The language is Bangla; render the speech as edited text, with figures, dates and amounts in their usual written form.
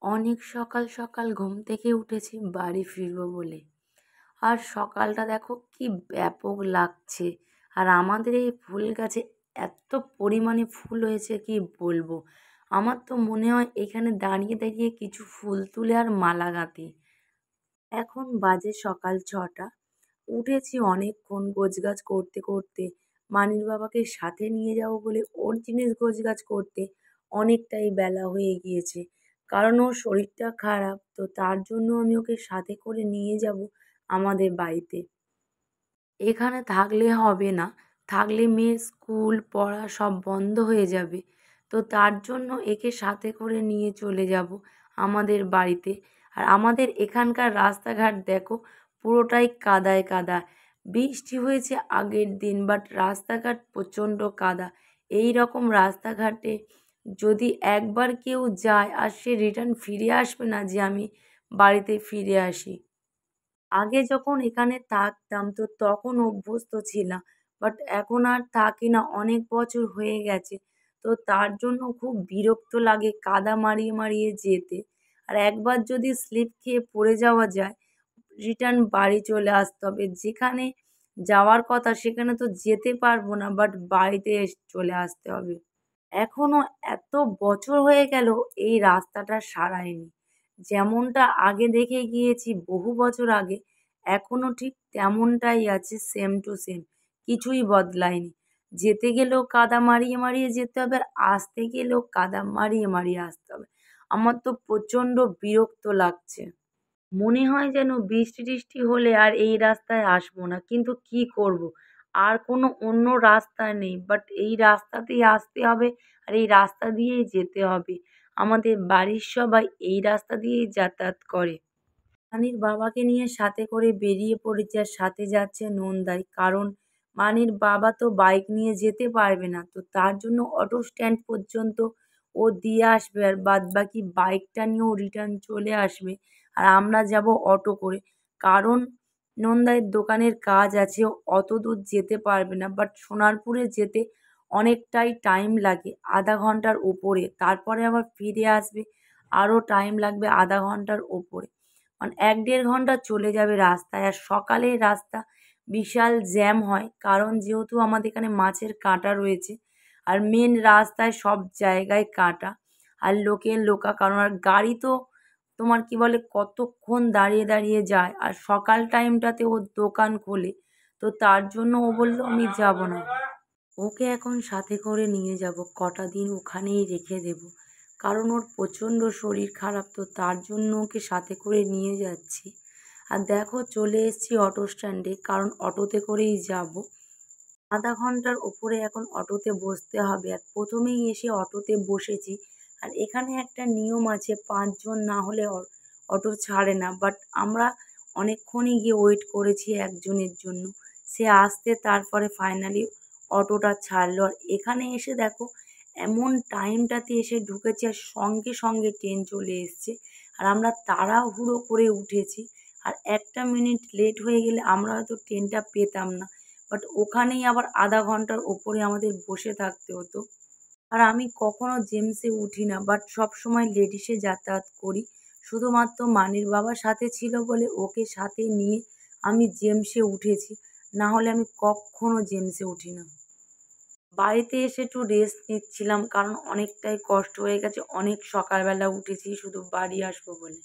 অনেক সকাল সকাল ঘুম থেকে উঠেছি বাড়ি ফিরবো বলে। আর সকালটা দেখো কি ব্যাপক লাগছে। আর আমাদের এই ফুল গাছে এত পরিমাণে ফুল হয়েছে কি বলবো। আমার তো মনে হয় এখানে দাঁড়িয়ে দাঁড়িয়ে কিছু ফুল তুলে আর মালা গাঁথি। এখন বাজে সকাল 6টা। উঠেছি অনেকক্ষণ গোছগাছ করতে করতে। মানির বাবাকে সাথে নিয়ে যাবো বলে ওর জিনিস গোছগাছ করতে অনেকটাই বেলা হয়ে গিয়েছে। কারণ ওর শরীরটা খারাপ, তো তার জন্য আমি ওকে সাথে করে নিয়ে যাব আমাদের বাড়িতে। এখানে থাকলে হবে না, থাকলে মেয়ের স্কুল পড়া সব বন্ধ হয়ে যাবে। তো তার জন্য একে সাথে করে নিয়ে চলে যাব আমাদের বাড়িতে। আর আমাদের এখানকার রাস্তাঘাট দেখো পুরোটাই কাদায় কাদা। বৃষ্টি হয়েছে আগের দিন, বাট রাস্তাঘাট প্রচণ্ড কাদা। এই রকম রাস্তাঘাটে যদি একবার কেউ যায় আর সে রিটার্ন ফিরে আসবে না যে আমি বাড়িতে ফিরে আসি। আগে যখন এখানে থাকতাম তো তখন অভ্যস্ত ছিলাম, বাট এখন আর থাকি না, অনেক বছর হয়ে গেছে। তো তার জন্য খুব বিরক্ত লাগে কাদা মারিয়ে মারিয়ে যেতে। আর একবার যদি স্লিপ খেয়ে পড়ে যাওয়া যায়, রিটার্ন বাড়ি চলে আসতে হবে। যেখানে যাওয়ার কথা সেখানে তো যেতে পারবো না, বাট বাড়িতে চলে আসতে হবে। এখনো এত বছর হয়ে গেল এই রাস্তাটা সারায়নি। যেমনটা আগে দেখে গিয়েছি বহু বছর আগে, এখনো ঠিক তেমনটাই আছে, সেম টু সেম। কিছুই বদলায়নি। যেতে গেলেও কাদা মারিয়ে মারিয়ে যেতে হবে, আর আসতে গেলেও কাদা মারিয়ে মারিয়ে আসতে হবে। আমার তো প্রচণ্ড বিরক্ত লাগছে। মনে হয় যেন বৃষ্টি টিষ্টি হলে আর এই রাস্তায় আসবো না, কিন্তু কি করব, আর কোনো অন্য রাস্তা নেই, বাট এই রাস্তাতেই আসতে হবে। আর এই রাস্তা দিয়েই যেতে হবে। আমাদের বাড়ির সবাই এই রাস্তা দিয়েই যাতায়াত করে। মানির বাবাকে নিয়ে সাথে করে বেরিয়ে পড়েছে, আর সাথে যাচ্ছে নন্দাই। কারণ মানির বাবা তো বাইক নিয়ে যেতে পারবে না, তো তার জন্য অটো স্ট্যান্ড পর্যন্ত ও দিয়ে আসবে, আর বাদবাকি বাইকটা নিয়েও রিটার্ন চলে আসবে। আর আমরা যাব অটো করে। কারণ নন্দাইয়ের দোকানের কাজ আছে, ও অত দূর যেতে পারবে না। বাট সোনারপুরে যেতে অনেকটাই টাইম লাগে, আধা ঘন্টার ওপরে। তারপরে আবার ফিরে আসবে, আরও টাইম লাগবে আধা ঘন্টার ওপরে। মানে 1-1.5 ঘন্টা চলে যাবে রাস্তায়। আর সকালের রাস্তা বিশাল জ্যাম হয়, কারণ যেহেতু আমাদের এখানে মাছের কাঁটা রয়েছে। আর মেন রাস্তায় সব জায়গায় কাঁটা, আর লোকের লোকা কারণ। আর গাড়ি তো তোমার কি বলে কতক্ষণ দাঁড়িয়ে দাঁড়িয়ে যায়, আর সকাল টাইমটাতে ও দোকান খোলে। তো তার জন্য ও বলল আমি যাব না। ওকে এখন সাথে করে নিয়ে যাব, কটা দিন ওখানেই রেখে দেব। কারণ ওর প্রচণ্ড শরীর খারাপ, তো তার জন্য ওকে সাথে করে নিয়ে যাচ্ছি। আর দেখো চলে এসেছি অটো স্ট্যান্ডে, কারণ অটোতে করেই যাব। আধা ঘন্টার ওপরে এখন অটোতে বসতে হবে। আর প্রথমেই এসে অটোতে বসেছি। আর এখানে একটা নিয়ম আছে, 5 জন না হলে অটো ছাড়ে না। বাট আমরা অনেকক্ষণই গিয়ে ওয়েট করেছি একজনের জন্য। সে আসতে তারপরে ফাইনালি অটোটা ছাড়লো। আর এখানে এসে দেখো এমন টাইমটাতে এসে ঢুকেছি, আর সঙ্গে সঙ্গে ট্রেন চলে এসছে। আর আমরা তাড়াহুড়ো করে উঠেছি। আর 1টা মিনিট লেট হয়ে গেলে আমরা হয়তো ট্রেনটা পেতাম না। বাট ওখানেই আবার আধা ঘন্টার ওপরে আমাদের বসে থাকতে হতো। আর আমি কখনো জেমসে উঠি না, বাট সবসময় লেডিসে যাতায়াত করি। শুধুমাত্র মানির বাবা সাথে ছিল বলে ওকে সাথে নিয়ে আমি জেমসে উঠেছি। না হলে আমি কখনো জেমসে উঠি না। বাড়িতে এসে একটু রেস্ট নিচ্ছিলাম, কারণ অনেকটাই কষ্ট হয়ে গেছে। অনেক সকালবেলা উঠেছি শুধু বাড়ি আসবো বলে।